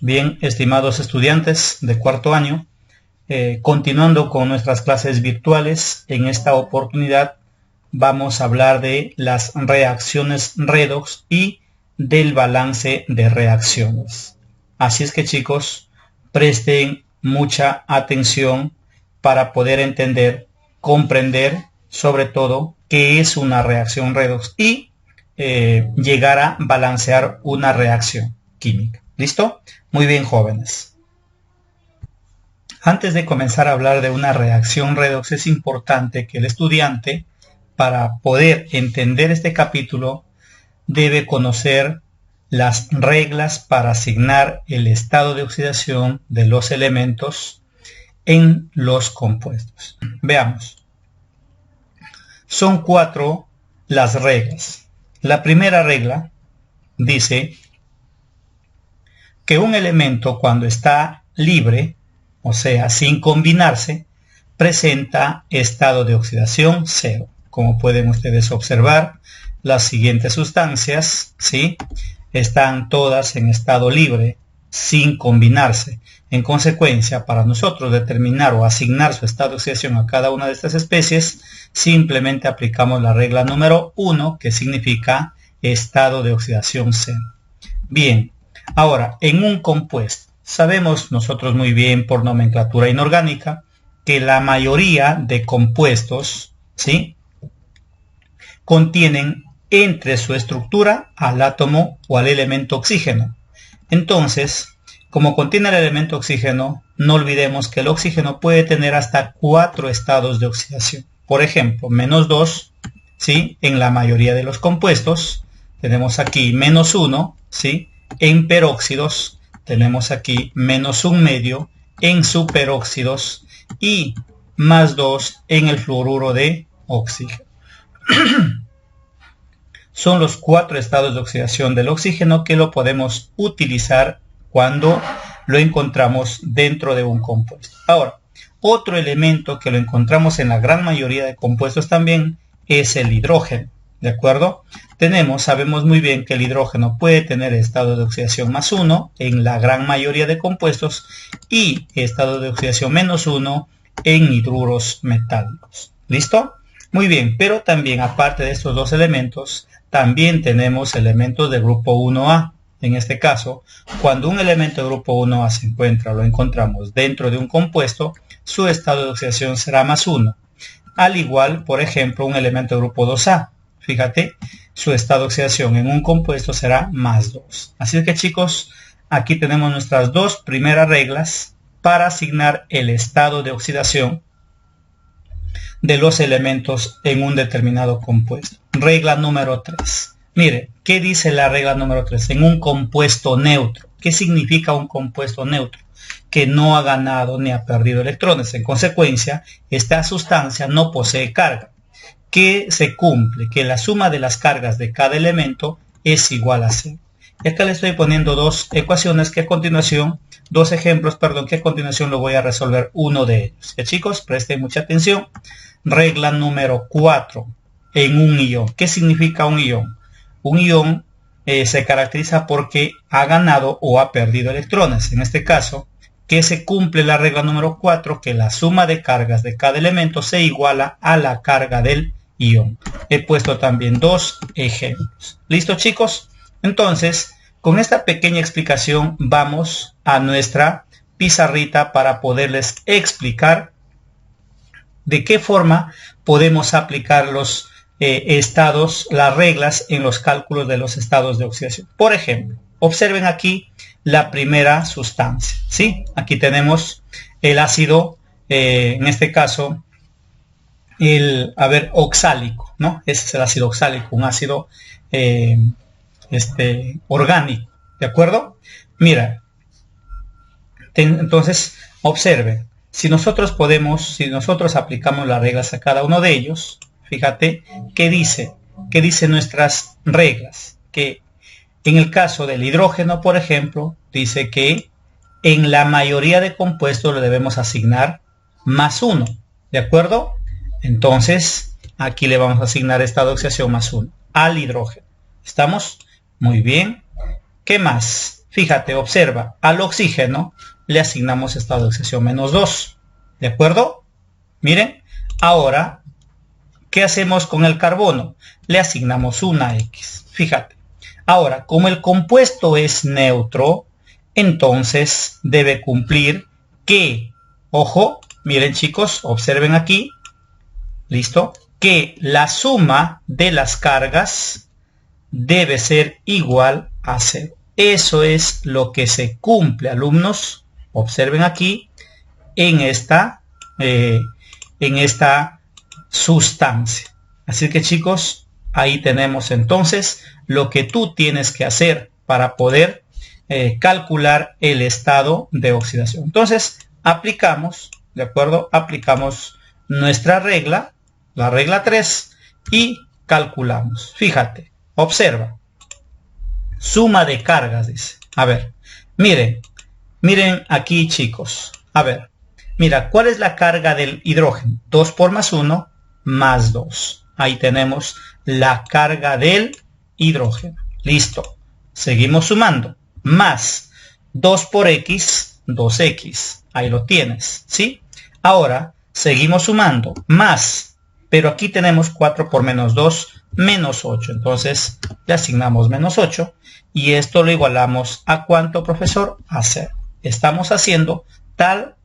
Bien, estimados estudiantes de cuarto año, continuando con nuestras clases virtuales, en esta oportunidad vamos a hablar de las reacciones redox y del balance de reacciones. Así es que, chicos, presten mucha atención para poder entender, comprender, sobre todo, qué es una reacción redox y llegar a balancear una reacción química. ¿Listo? Muy bien, jóvenes. Antes de comenzar a hablar de una reacción redox, es importante que el estudiante, para poder entender este capítulo, debe conocer las reglas para asignar el estado de oxidación de los elementos en los compuestos. Veamos. Son 4 las reglas. La primera regla dice que un elemento, cuando está libre, o sea, sin combinarse, presenta estado de oxidación 0. Como pueden ustedes observar, las siguientes sustancias, ¿sí?, están todas en estado libre, sin combinarse. En consecuencia, para nosotros determinar o asignar su estado de oxidación a cada una de estas especies, simplemente aplicamos la regla número 1, que significa estado de oxidación 0. Bien, ahora, en un compuesto, sabemos nosotros muy bien por nomenclatura inorgánica que la mayoría de compuestos, ¿sí?, contienen entre su estructura al átomo o al elemento oxígeno. Entonces, como contiene el elemento oxígeno, no olvidemos que el oxígeno puede tener hasta 4 estados de oxidación. Por ejemplo, -2, ¿sí?, en la mayoría de los compuestos. Tenemos aquí -1, ¿sí?, en peróxidos. Tenemos aquí -1,5 en superóxidos y +2 en el fluoruro de oxígeno. Son los 4 estados de oxidación del oxígeno que lo podemos utilizar cuando lo encontramos dentro de un compuesto. Ahora, otro elemento que lo encontramos en la gran mayoría de compuestos también es el hidrógeno. ¿De acuerdo? Sabemos muy bien que el hidrógeno puede tener estado de oxidación +1 en la gran mayoría de compuestos y estado de oxidación -1 en hidruros metálicos. ¿Listo? Muy bien, pero también aparte de estos dos elementos, también tenemos elementos de grupo 1A. En este caso, cuando un elemento de grupo 1A se encuentra o lo encontramos dentro de un compuesto, su estado de oxidación será +1. Al igual, por ejemplo, un elemento de grupo 2A. Fíjate, su estado de oxidación en un compuesto será +2. Así que, chicos, aquí tenemos nuestras dos primeras reglas para asignar el estado de oxidación de los elementos en un determinado compuesto. Regla número 3. Mire, ¿qué dice la regla número 3? En un compuesto neutro. ¿Qué significa un compuesto neutro? Que no ha ganado ni ha perdido electrones. En consecuencia, esta sustancia no posee carga. ¿Qué se cumple? Que la suma de las cargas de cada elemento es igual a 0. Y acá le estoy poniendo dos ecuaciones que a continuación, dos ejemplos, perdón, que a continuación lo voy a resolver uno de ellos. Chicos, presten mucha atención. Regla número 4. En un ion. ¿Qué significa un ion? Un ion se caracteriza porque ha ganado o ha perdido electrones. En este caso, que se cumple la regla número 4, que la suma de cargas de cada elemento se iguala a la carga del ion. He puesto también dos ejemplos. ¿Listo, chicos? Entonces, con esta pequeña explicación vamos a nuestra pizarrita para poderles explicar de qué forma podemos aplicar los estados, las reglas en los cálculos de los estados de oxidación. Por ejemplo, observen aquí la primera sustancia, ¿sí? Aquí tenemos el ácido, en este caso, oxálico, ¿no? Ese es el ácido oxálico, un ácido orgánico, ¿de acuerdo? Mira, entonces, observen, si nosotros aplicamos las reglas a cada uno de ellos, fíjate, ¿qué dice nuestras reglas? Que en el caso del hidrógeno, por ejemplo, dice que en la mayoría de compuestos le debemos asignar +1, ¿de acuerdo? Entonces, aquí le vamos a asignar estado de oxidación +1 al hidrógeno. ¿Estamos? Muy bien. ¿Qué más? Fíjate, observa, al oxígeno le asignamos estado de oxidación -2. ¿De acuerdo? Miren, ahora, ¿qué hacemos con el carbono? Le asignamos una X. Fíjate. Ahora, como el compuesto es neutro, entonces debe cumplir que, ojo, miren chicos, observen aquí, listo, que la suma de las cargas debe ser igual a 0. Eso es lo que se cumple, alumnos, observen aquí, en esta sustancia. Así que chicos, ahí tenemos entonces lo que tú tienes que hacer para poder calcular el estado de oxidación. Entonces, aplicamos, ¿de acuerdo? Aplicamos nuestra regla, la regla 3, y calculamos. Fíjate, observa. Suma de cargas, dice. A ver, miren aquí, chicos. A ver, mira, ¿cuál es la carga del hidrógeno? 2 por más 1, más 2. Ahí tenemos la carga del hidrógeno. Listo. Seguimos sumando. Más 2 por X, 2X. Ahí lo tienes, ¿sí? Ahora, seguimos sumando. Más, pero aquí tenemos 4 por menos 2, menos 8. Entonces, le asignamos menos 8. Y esto lo igualamos ¿a cuánto, profesor? A 0. Estamos haciendo tal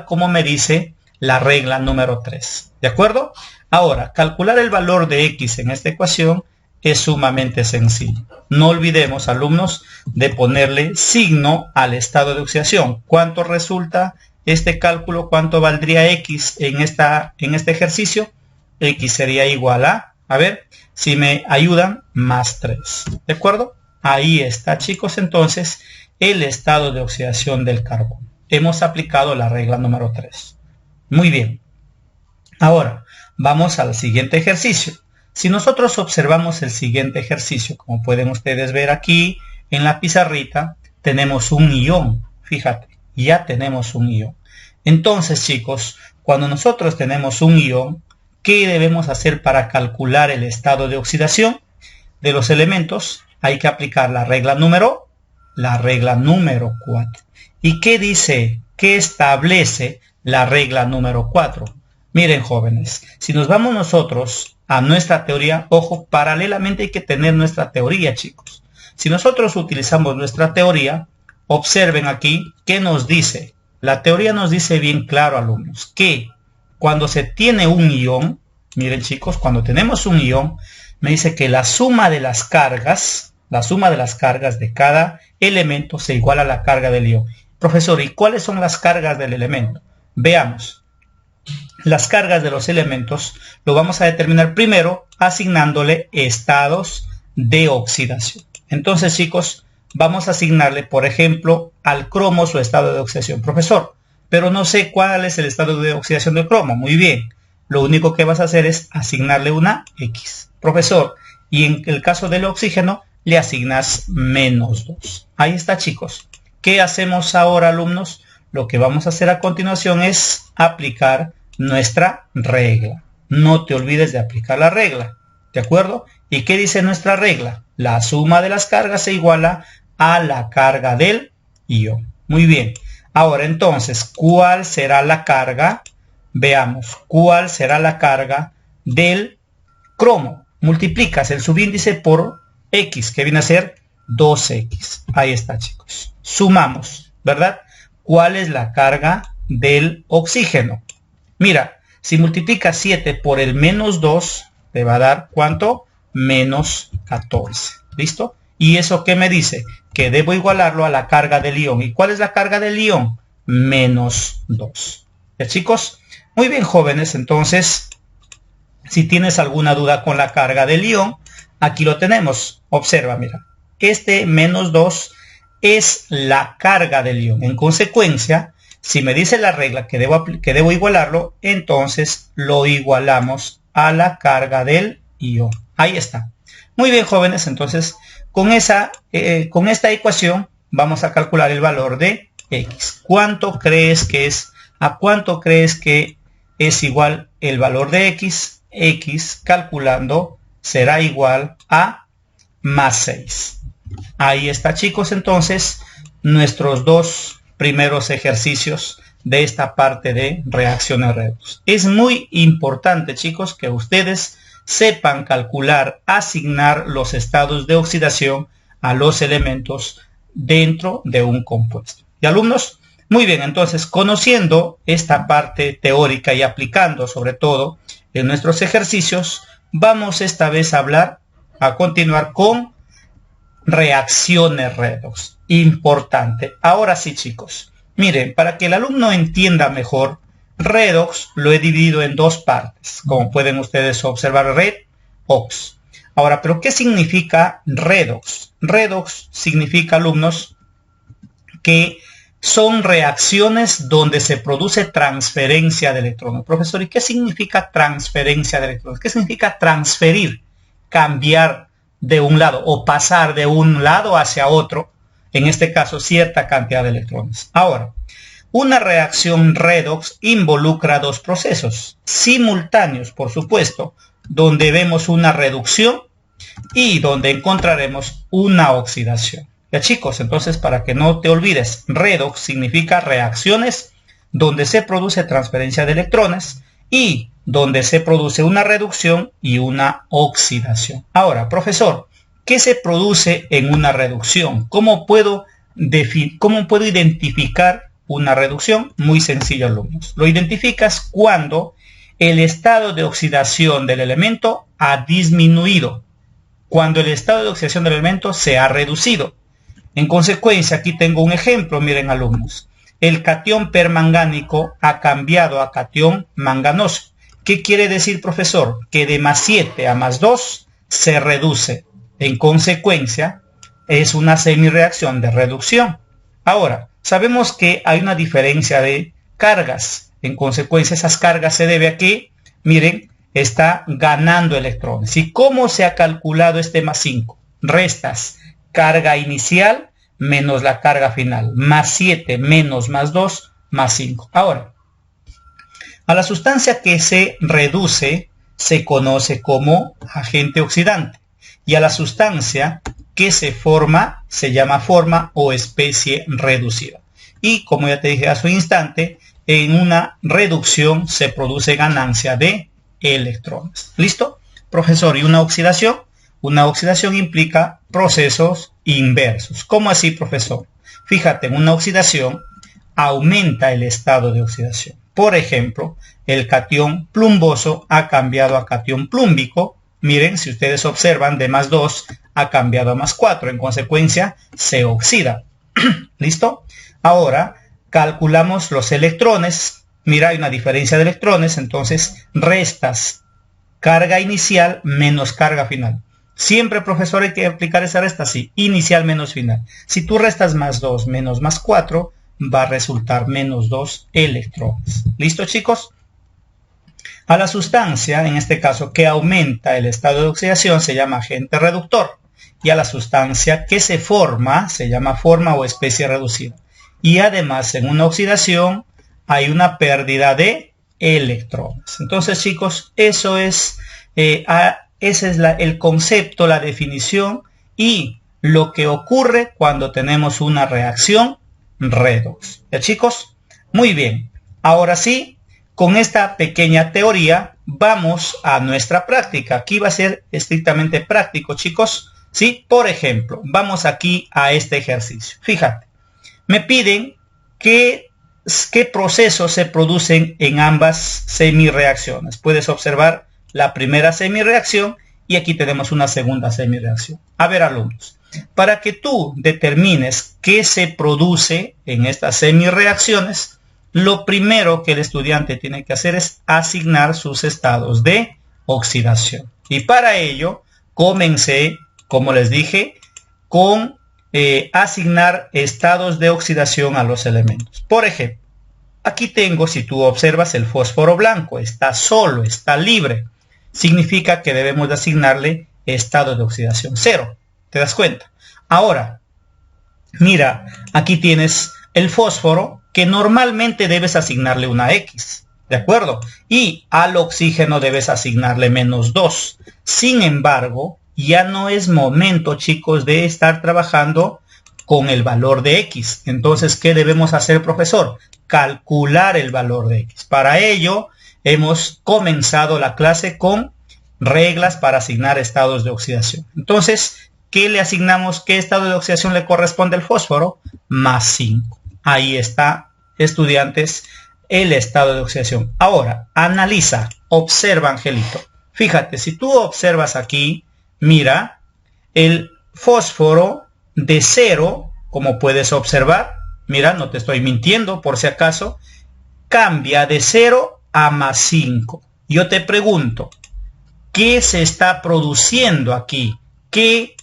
como me dice la regla número 3. ¿De acuerdo? Ahora, calcular el valor de X en esta ecuación es sumamente sencillo. No olvidemos, alumnos, de ponerle signo al estado de oxidación. ¿Cuánto resulta este cálculo? ¿Cuánto valdría X en este ejercicio? X sería igual a ver, si me ayudan, más 3. ¿De acuerdo? Ahí está, chicos, entonces, el estado de oxidación del carbono. Hemos aplicado la regla número 3. Muy bien. Ahora, vamos al siguiente ejercicio. Si nosotros observamos el siguiente ejercicio, como pueden ustedes ver aquí en la pizarrita, tenemos un ion. Fíjate, ya tenemos un ion. Entonces, chicos, cuando nosotros tenemos un ion, ¿qué debemos hacer para calcular el estado de oxidación de los elementos? Hay que aplicar la regla número 4. ¿Y qué dice? ¿Qué establece la regla número 4? Miren, jóvenes, si nos vamos nosotros a nuestra teoría, ojo, paralelamente hay que tener nuestra teoría, chicos. Si nosotros utilizamos nuestra teoría, observen aquí qué nos dice. La teoría nos dice bien claro, alumnos, que cuando se tiene un ion, miren chicos, cuando tenemos un ion, me dice que la suma de las cargas de cada elemento se iguala a la carga del ion. Profesor, ¿y cuáles son las cargas del elemento? Veamos. Las cargas de los elementos lo vamos a determinar primero asignándole estados de oxidación. Entonces, chicos, vamos a asignarle, por ejemplo, al cromo su estado de oxidación. Profesor, pero no sé cuál es el estado de oxidación del cromo. Muy bien, lo único que vas a hacer es asignarle una X. Profesor, y en el caso del oxígeno, le asignas menos 2. Ahí está, chicos. ¿Qué hacemos ahora, alumnos? Lo que vamos a hacer a continuación es aplicar nuestra regla. No te olvides de aplicar la regla, ¿de acuerdo? ¿Y qué dice nuestra regla? La suma de las cargas se iguala a la carga del ion. Muy bien. Ahora entonces, ¿cuál será la carga? Veamos, ¿cuál será la carga del cromo? Multiplicas el subíndice por X, que viene a ser 2X. Ahí está, chicos. Sumamos, ¿verdad? ¿Cuál es la carga del oxígeno? Mira, si multiplicas 7 por el menos 2, te va a dar, ¿cuánto? Menos 14. ¿Listo? ¿Y eso qué me dice? Que debo igualarlo a la carga del ion. ¿Y cuál es la carga del ion? Menos 2. ¿Ya, chicos? Muy bien, jóvenes. Entonces, si tienes alguna duda con la carga del ion, aquí lo tenemos. Observa, mira. Este menos 2 es la carga del ion. En consecuencia, si me dice la regla que debo igualarlo, entonces lo igualamos a la carga del ion. Ahí está. Muy bien, jóvenes. Entonces, con esta ecuación vamos a calcular el valor de X. ¿Cuánto crees que es? ¿A cuánto crees que es igual el valor de X? X calculando será igual a más 6. Ahí está, chicos, entonces nuestros dos primeros ejercicios de esta parte de reacciones redox. Es muy importante, chicos, que ustedes sepan calcular, asignar los estados de oxidación a los elementos dentro de un compuesto. ¿Y alumnos? Muy bien, entonces, conociendo esta parte teórica y aplicando sobre todo en nuestros ejercicios, vamos esta vez a continuar con reacciones redox. Importante. Ahora sí, chicos. Miren, para que el alumno entienda mejor, redox lo he dividido en dos partes. Como pueden ustedes observar, redox. Ahora, ¿pero qué significa redox? Redox significa, alumnos, que son reacciones donde se produce transferencia de electrones. Profesor, ¿y qué significa transferencia de electrones? ¿Qué significa transferir? Cambiar de un lado o pasar de un lado hacia otro, en este caso cierta cantidad de electrones. Ahora, una reacción redox involucra dos procesos simultáneos, por supuesto, donde vemos una reducción y donde encontraremos una oxidación. Ya, chicos, entonces para que no te olvides, redox significa reacciones donde se produce transferencia de electrones y donde se produce una reducción y una oxidación. Ahora, profesor, ¿qué se produce en una reducción? ¿Cómo puedo identificar una reducción? Muy sencillo, alumnos. Lo identificas cuando el estado de oxidación del elemento ha disminuido, cuando el estado de oxidación del elemento se ha reducido. En consecuencia, aquí tengo un ejemplo, miren, alumnos. El catión permangánico ha cambiado a catión manganoso. ¿Qué quiere decir, profesor? Que de +7 a +2 se reduce. En consecuencia, es una semirreacción de reducción. Ahora, sabemos que hay una diferencia de cargas. En consecuencia, esas cargas se debe a que, miren, está ganando electrones. ¿Y cómo se ha calculado este +5? Restas carga inicial menos la carga final. +7 menos +2, +5. Ahora, a la sustancia que se reduce se conoce como agente oxidante. Y a la sustancia que se forma se llama forma o especie reducida. Y como ya te dije hace un instante, en una reducción se produce ganancia de electrones. ¿Listo? Profesor, ¿y una oxidación? Una oxidación implica procesos inversos. ¿Cómo así, profesor? Fíjate, en una oxidación aumenta el estado de oxidación. Por ejemplo, el catión plumboso ha cambiado a catión plúmbico. Miren, si ustedes observan, de +2 ha cambiado a +4. En consecuencia, se oxida. ¿Listo? Ahora, calculamos los electrones. Mira, hay una diferencia de electrones. Entonces, restas carga inicial menos carga final. Siempre, profesor, hay que aplicar esa resta así. Inicial menos final. Si tú restas +2 menos +4, va a resultar -2 electrones. ¿Listo, chicos? A la sustancia, en este caso, que aumenta el estado de oxidación se llama agente reductor. Y a la sustancia que se forma se llama forma o especie reducida. Y además, en una oxidación hay una pérdida de electrones. Entonces, chicos, eso es, ese es el concepto, la definición y lo que ocurre cuando tenemos una reacción redox. ¿Ya, chicos? Muy bien. Ahora sí, con esta pequeña teoría vamos a nuestra práctica. Aquí va a ser estrictamente práctico, chicos. ¿Sí? Por ejemplo, vamos aquí a este ejercicio. Fíjate, me piden qué procesos se producen en ambas semirreacciones. Puedes observar la primera semirreacción y aquí tenemos una segunda semirreacción. A ver, alumnos, para que tú determines qué se produce en estas semirreacciones, lo primero que el estudiante tiene que hacer es asignar sus estados de oxidación. Y para ello, comencé, como les dije, con asignar estados de oxidación a los elementos. Por ejemplo, aquí tengo, si tú observas, el fósforo blanco. Está solo, está libre. Significa que debemos de asignarle estado de oxidación 0. ¿Te das cuenta? Ahora, mira, aquí tienes el fósforo que normalmente debes asignarle una X. ¿De acuerdo? Y al oxígeno debes asignarle -2. Sin embargo, ya no es momento, chicos, de estar trabajando con el valor de X. Entonces, ¿qué debemos hacer, profesor? Calcular el valor de X. Para ello, hemos comenzado la clase con reglas para asignar estados de oxidación. Entonces, ¿qué le asignamos? ¿Qué estado de oxidación le corresponde al fósforo? Más 5. Ahí está, estudiantes, el estado de oxidación. Ahora, analiza, observa, Angelito. Fíjate, si tú observas aquí, mira, el fósforo de 0, como puedes observar, mira, no te estoy mintiendo por si acaso, cambia de 0 a más 5. Yo te pregunto, ¿qué se está produciendo aquí? ¿Qué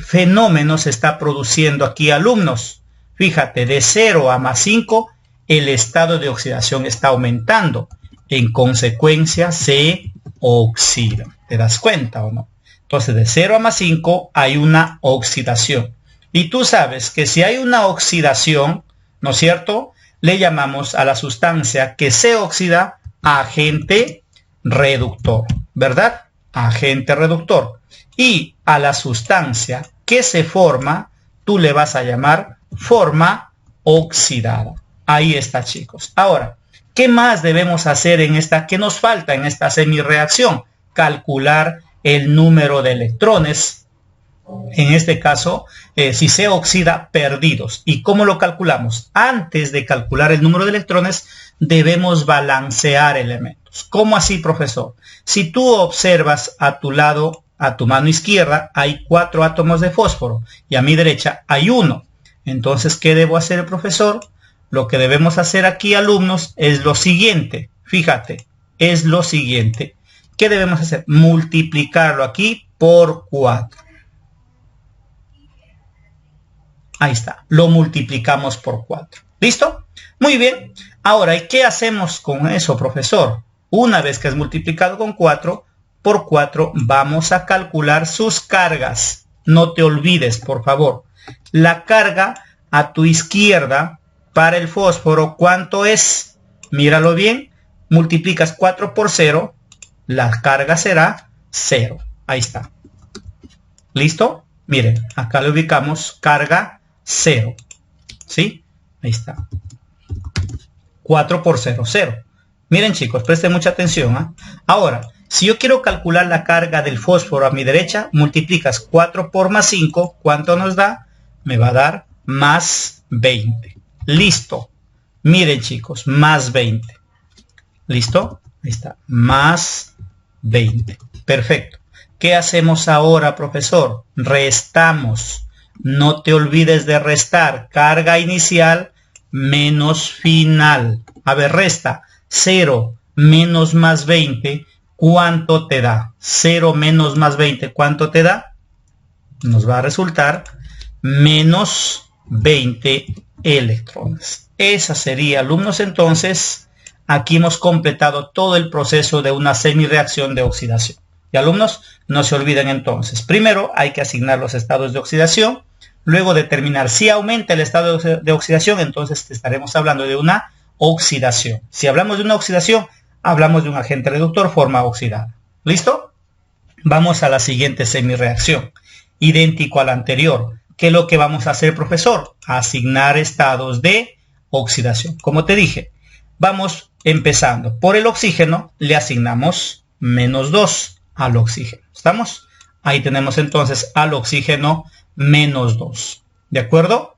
fenómeno se está produciendo aquí, alumnos? Fíjate, de 0 a más 5, el estado de oxidación está aumentando. En consecuencia, se oxida. ¿Te das cuenta o no? Entonces, de 0 a más 5 hay una oxidación. Y tú sabes que si hay una oxidación, ¿no es cierto?, le llamamos a la sustancia que se oxida agente reductor, ¿verdad? Agente reductor. Y a la sustancia que se forma, tú le vas a llamar forma oxidada. Ahí está, chicos. Ahora, ¿qué más debemos hacer en esta? ¿Qué nos falta en esta semireacción? Calcular el número de electrones. En este caso, si se oxida, perdidos. ¿Y cómo lo calculamos? Antes de calcular el número de electrones, debemos balancear elementos. ¿Cómo así, profesor? Si tú observas a tu lado, a tu mano izquierda, hay 4 átomos de fósforo y a mi derecha hay 1. Entonces, ¿qué debo hacer, profesor? Lo que debemos hacer aquí, alumnos, es lo siguiente. Fíjate, es lo siguiente. ¿Qué debemos hacer? Multiplicarlo aquí por 4. Ahí está, lo multiplicamos por 4. ¿Listo? Muy bien. Ahora, ¿y qué hacemos con eso, profesor? Una vez que has multiplicado con 4, por 4 vamos a calcular sus cargas. No te olvides, por favor. La carga a tu izquierda para el fósforo, ¿cuánto es? Míralo bien. Multiplicas 4 por 0, la carga será 0. Ahí está. ¿Listo? Miren, acá le ubicamos carga 0. ¿Sí? Ahí está. 4 por 0, 0. Miren, chicos, presten mucha atención, ¿eh? Ahora, si yo quiero calcular la carga del fósforo a mi derecha, multiplicas 4 por más 5. ¿Cuánto nos da? Me va a dar más 20. Listo. Miren, chicos, más 20. ¿Listo? Ahí está. Más 20. Perfecto. ¿Qué hacemos ahora, profesor? Restamos. No te olvides de restar. Carga inicial menos final. A ver, resta. 0 menos más 20. ¿Cuánto te da? 0 menos más 20. ¿Cuánto te da? Nos va a resultar menos 20 electrones. Esa sería, alumnos, entonces, aquí hemos completado todo el proceso de una semireacción de oxidación. Y alumnos, no se olviden entonces. Primero hay que asignar los estados de oxidación. Luego determinar si aumenta el estado de oxidación, entonces estaremos hablando de una oxidación. Si hablamos de una oxidación, hablamos de un agente reductor, forma oxidada. ¿Listo? Vamos a la siguiente semireacción. Idéntico a la anterior. ¿Qué es lo que vamos a hacer, profesor? Asignar estados de oxidación. Como te dije, vamos empezando. Por el oxígeno le asignamos menos 2 al oxígeno. ¿Estamos? Ahí tenemos entonces al oxígeno menos 2. ¿De acuerdo?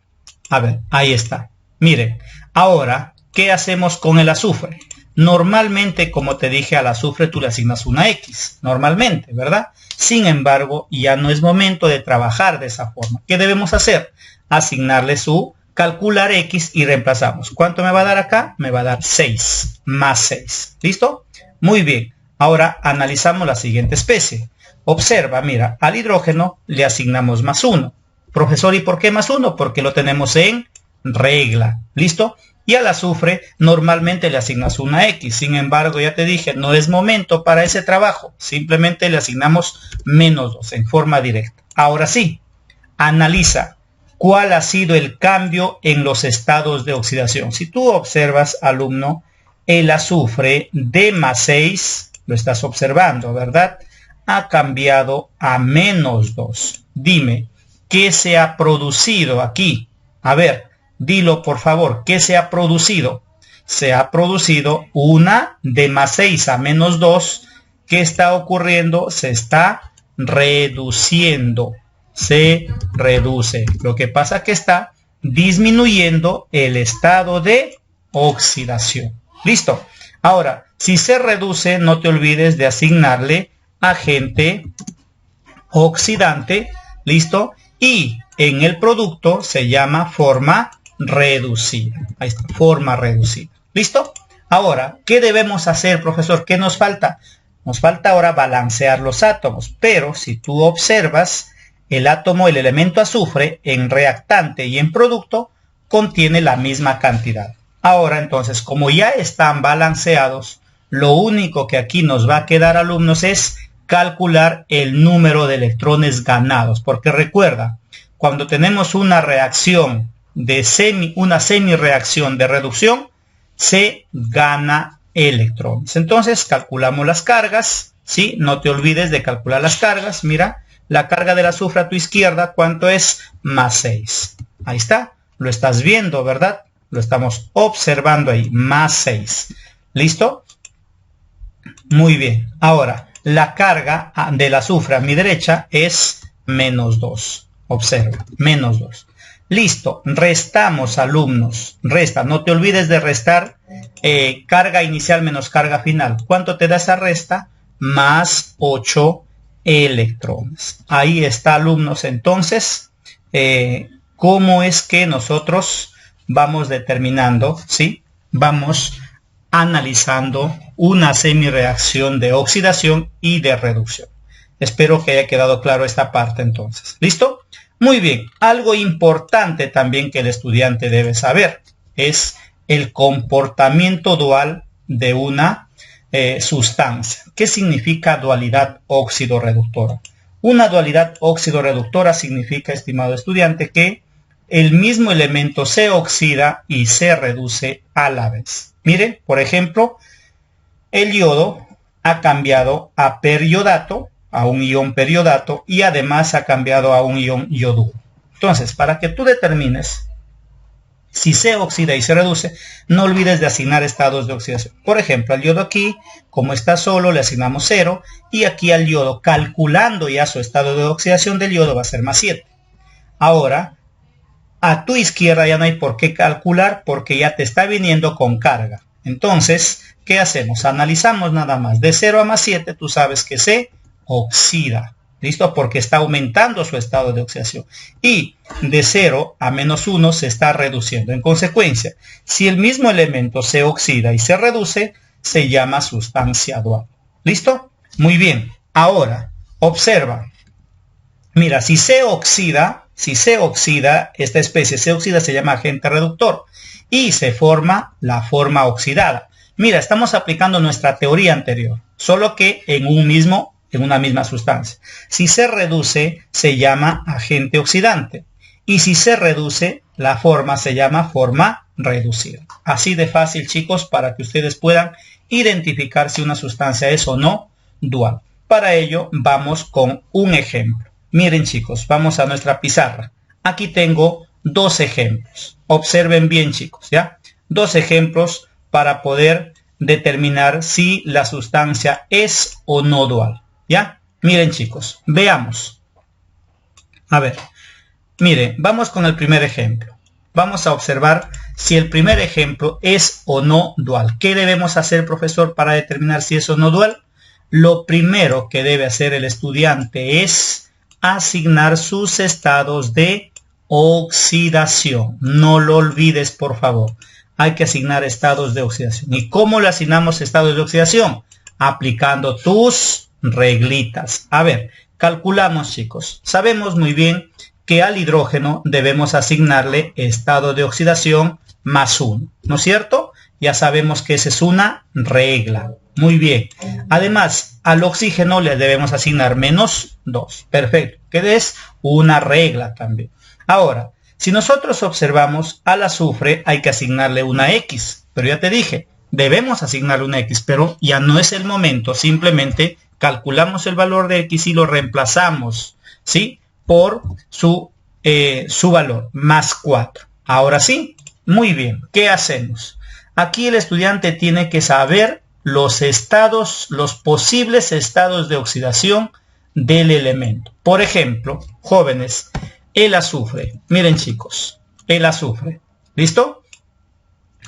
A ver, ahí está. Miren, ahora, ¿qué hacemos con el azufre? Normalmente, como te dije, al azufre tú le asignas una X. Normalmente, ¿verdad? Sin embargo, ya no es momento de trabajar de esa forma. ¿Qué debemos hacer? Asignarle su calcular X y reemplazamos. ¿Cuánto me va a dar acá? Me va a dar 6 más 6. ¿Listo? Muy bien. Ahora analizamos la siguiente especie. Observa, mira, al hidrógeno le asignamos más 1. Profesor, ¿y por qué más 1? Porque lo tenemos en regla. ¿Listo? Y al azufre normalmente le asignas una X. Sin embargo, ya te dije, no es momento para ese trabajo. Simplemente le asignamos menos 2 en forma directa. Ahora sí, analiza cuál ha sido el cambio en los estados de oxidación. Si tú observas, alumno, el azufre de más 6, lo estás observando, ¿verdad? ha cambiado a -2. Dime, ¿qué se ha producido aquí? A ver, dilo por favor, ¿qué se ha producido? Se ha producido una de +6 a -2. ¿Qué está ocurriendo? Se está reduciendo. Se reduce. Lo que pasa es que está disminuyendo el estado de oxidación. ¿Listo? Ahora, si se reduce, no te olvides de asignarle agente oxidante. ¿Listo? Y en el producto se llama forma reducida. Ahí está, forma reducida. ¿Listo? Ahora, ¿qué debemos hacer, profesor? ¿Qué nos falta? Nos falta ahora balancear los átomos. Pero si tú observas, el átomo, el elemento azufre, en reactante y en producto, contiene la misma cantidad. Ahora, entonces, como ya están balanceados, lo único que aquí nos va a quedar, alumnos, es calcular el número de electrones ganados. Porque recuerda, cuando tenemos una reacción de una semireacción de reducción, se gana electrones. Entonces, calculamos las cargas, ¿sí? No te olvides de calcular las cargas. Mira, la carga del azufre a tu izquierda, ¿cuánto es? +6. Ahí está. Lo estás viendo, ¿verdad? Lo estamos observando ahí. +6. ¿Listo? Muy bien. Ahora, la carga del azufre a mi derecha es -2. Observa, -2. Listo. Restamos, alumnos. Resta. No te olvides de restar carga inicial menos carga final. ¿Cuánto te da esa resta? +8 electrones. Ahí está, alumnos. Entonces, ¿cómo es que nosotros vamos determinando, ¿sí? Vamos analizando una semireacción de oxidación y de reducción. Espero que haya quedado claro esta parte entonces. ¿Listo? Muy bien. Algo importante también que el estudiante debe saber es el comportamiento dual de una sustancia. ¿Qué significa dualidad óxido-reductora? Una dualidad óxido-reductora significa, estimado estudiante, que el mismo elemento se oxida y se reduce a la vez. Miren, por ejemplo, el yodo ha cambiado a periodato, a un ion periodato, y además ha cambiado a un ion yoduro. Entonces, para que tú determines si se oxida y se reduce, no olvides de asignar estados de oxidación. Por ejemplo, al yodo aquí, como está solo, le asignamos 0, y aquí al yodo, calculando ya su estado de oxidación del yodo, va a ser +7. Ahora, a tu izquierda ya no hay por qué calcular, porque ya te está viniendo con carga. Entonces, ¿qué hacemos? Analizamos nada más. De 0 a +7, tú sabes que se oxida. ¿Listo? Porque está aumentando su estado de oxidación. Y de 0 a -1 se está reduciendo. En consecuencia, si el mismo elemento se oxida y se reduce, se llama sustancia dual. ¿Listo? Muy bien. Ahora, observa. Mira, si se oxida, esta especie se oxida, se llama agente reductor. Y se forma la forma oxidada. Mira, estamos aplicando nuestra teoría anterior, solo que en una misma sustancia. Si se reduce, se llama agente oxidante. Y si se reduce, la forma se llama forma reducida. Así de fácil, chicos, para que ustedes puedan identificar si una sustancia es o no dual. Para ello, vamos con un ejemplo. Miren, chicos, vamos a nuestra pizarra. Aquí tengo 2 ejemplos. Observen bien, chicos, ¿ya? 2 ejemplos para poder determinar si la sustancia es o no dual. ¿Ya? Miren, chicos, veamos. A ver, miren, vamos con el primer ejemplo. Vamos a observar si el primer ejemplo es o no dual. ¿Qué debemos hacer, profesor, para determinar si es o no dual? Lo primero que debe hacer el estudiante es asignar sus estados de oxidación. No lo olvides, por favor. Hay que asignar estados de oxidación. ¿Y cómo le asignamos estados de oxidación? Aplicando tus reglitas. A ver, calculamos, chicos. Sabemos muy bien que al hidrógeno debemos asignarle estado de oxidación +1, ¿no es cierto? Ya sabemos que esa es una regla. Muy bien. Además, al oxígeno le debemos asignar -2. Perfecto. Que es una regla también. Ahora, si nosotros observamos al azufre, hay que asignarle una X. Pero ya te dije, debemos asignarle una X, pero ya no es el momento. Simplemente calculamos el valor de X y lo reemplazamos, ¿sí? Por su valor, más 4. Ahora sí, muy bien, ¿qué hacemos? Aquí el estudiante tiene que saber los estados, los posibles estados de oxidación del elemento. Por ejemplo, jóvenes, el azufre. Miren chicos, el azufre. ¿Listo?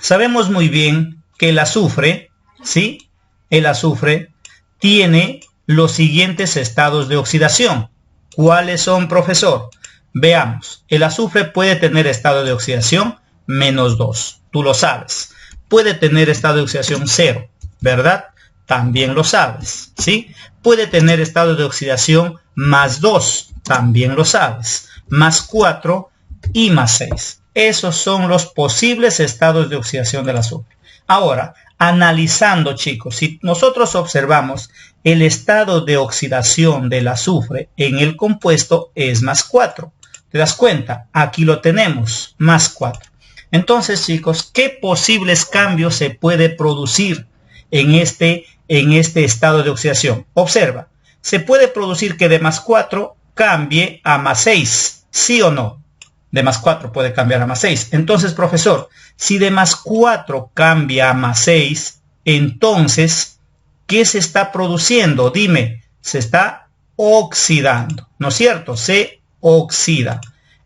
Sabemos muy bien que el azufre, ¿sí? El azufre tiene los siguientes estados de oxidación. ¿Cuáles son, profesor? Veamos, el azufre puede tener estado de oxidación -2, tú lo sabes. Puede tener estado de oxidación 0, ¿verdad? También lo sabes, ¿sí? Puede tener estado de oxidación +2, también lo sabes. +4 y +6. Esos son los posibles estados de oxidación del azufre. Ahora, analizando, chicos, si nosotros observamos el estado de oxidación del azufre en el compuesto es +4. ¿Te das cuenta? Aquí lo tenemos, +4. Entonces, chicos, ¿qué posibles cambios se puede producir en este estado de oxidación? Observa, se puede producir que de +4 cambie a +6, ¿sí o no? De +4 puede cambiar a +6. Entonces, profesor, si de +4 cambia a +6, entonces, ¿qué se está produciendo? Dime, se está oxidando, ¿no es cierto? Se oxida.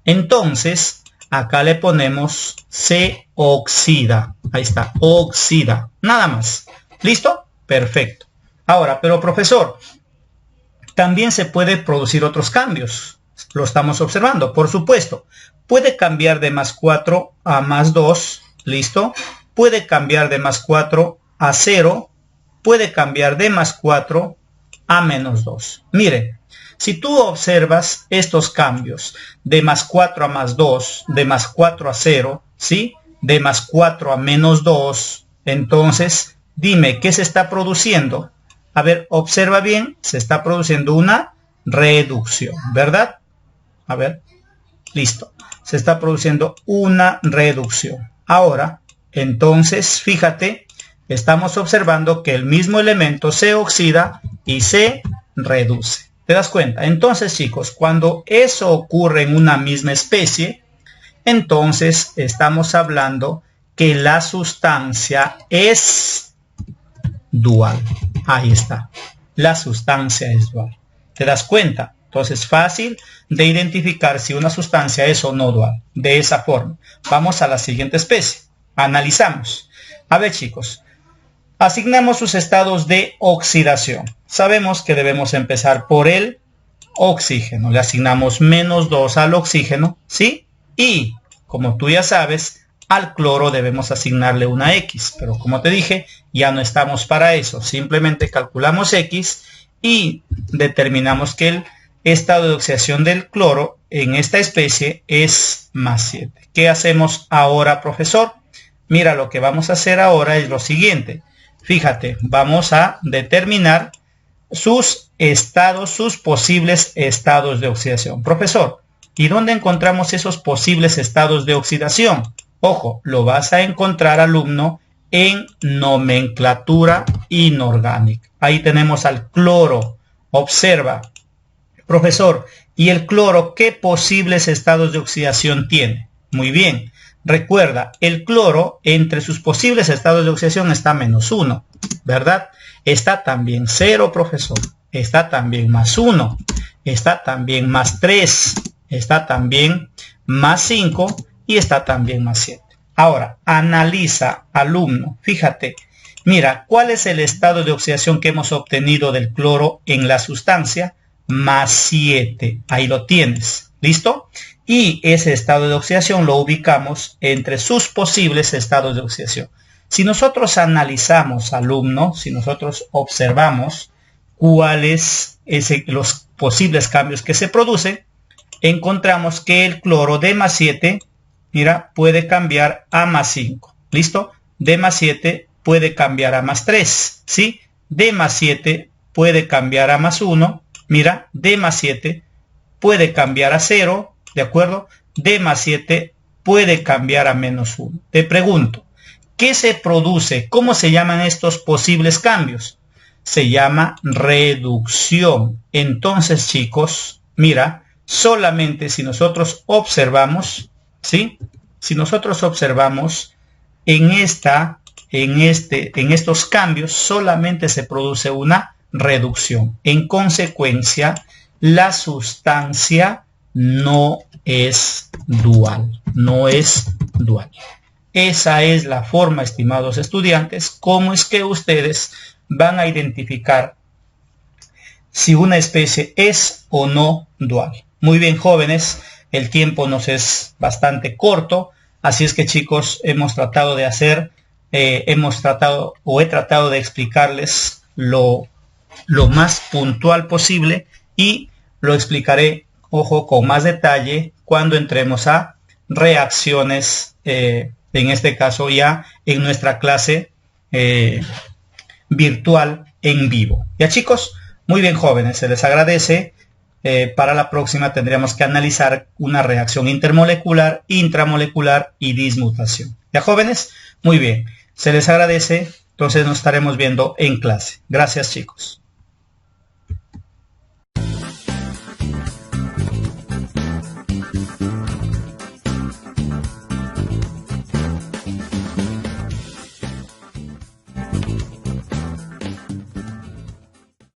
Entonces, acá le ponemos se oxida. Ahí está, oxida. Nada más. ¿Listo? Perfecto. Ahora, pero profesor, también se puede producir otros cambios. Lo estamos observando, por supuesto. Puede cambiar de +4 a +2. ¿Listo? Puede cambiar de +4 a 0. Puede cambiar de +4 a -2. Miren, si tú observas estos cambios de +4 a +2, de +4 a 0, ¿sí? De +4 a -2, entonces, dime, ¿qué se está produciendo? A ver, observa bien, se está produciendo una reducción, ¿verdad? A ver, listo. Se está produciendo una reducción. Ahora, entonces, fíjate, estamos observando que el mismo elemento se oxida y se reduce. ¿Te das cuenta? Entonces, chicos, cuando eso ocurre en una misma especie, entonces estamos hablando que la sustancia es dual. Ahí está. La sustancia es dual. ¿Te das cuenta? Entonces, fácil de identificar si una sustancia es o no dual. De esa forma. Vamos a la siguiente especie. Analizamos. A ver, chicos. Asignamos sus estados de oxidación. Sabemos que debemos empezar por el oxígeno. Le asignamos -2 al oxígeno, ¿sí? Y, como tú ya sabes, al cloro debemos asignarle una X. Pero como te dije, ya no estamos para eso. Simplemente calculamos X y determinamos que el estado de oxidación del cloro en esta especie es +7. ¿Qué hacemos ahora, profesor? Mira, lo que vamos a hacer ahora es lo siguiente. Fíjate, vamos a determinar sus estados, sus posibles estados de oxidación. Profesor, ¿y dónde encontramos esos posibles estados de oxidación? Ojo, lo vas a encontrar, alumno, en nomenclatura inorgánica. Ahí tenemos al cloro. Observa, profesor, ¿y el cloro qué posibles estados de oxidación tiene? Muy bien. Recuerda, el cloro entre sus posibles estados de oxidación está -1, ¿verdad? Está también 0, profesor. Está también +1. Está también +3. Está también +5 y está también +7. Ahora, analiza, alumno. Fíjate, mira, ¿cuál es el estado de oxidación que hemos obtenido del cloro en la sustancia? +7. Ahí lo tienes. ¿Listo? Y ese estado de oxidación lo ubicamos entre sus posibles estados de oxidación. Si nosotros analizamos, alumno, si nosotros observamos cuáles son los posibles cambios que se producen, encontramos que el cloro de +7, mira, puede cambiar a +5. ¿Listo? De +7 puede cambiar a +3. ¿Sí? De +7 puede cambiar a +1. Mira, de +7 puede cambiar a 0. ¿De acuerdo? De +7 puede cambiar a -1. Te pregunto, ¿qué se produce? ¿Cómo se llaman estos posibles cambios? se llama reducción. Entonces, chicos, mira, solamente si nosotros observamos, ¿sí? Si nosotros observamos en estos cambios, solamente se produce una reducción. En consecuencia, la sustancia no es dual. No es dual. Esa es la forma, estimados estudiantes, cómo es que ustedes van a identificar si una especie es o no dual. Muy bien, jóvenes, el tiempo nos es bastante corto, así es que, chicos, he tratado de explicarles lo más puntual posible y lo explicaré, ojo, con más detalle cuando entremos a reacciones, en este caso ya en nuestra clase virtual en vivo. Ya, chicos, muy bien, jóvenes, se les agradece. Para la próxima tendríamos que analizar una reacción intermolecular, intramolecular y dismutación. Ya, jóvenes, muy bien, se les agradece. Entonces nos estaremos viendo en clase. Gracias, chicos.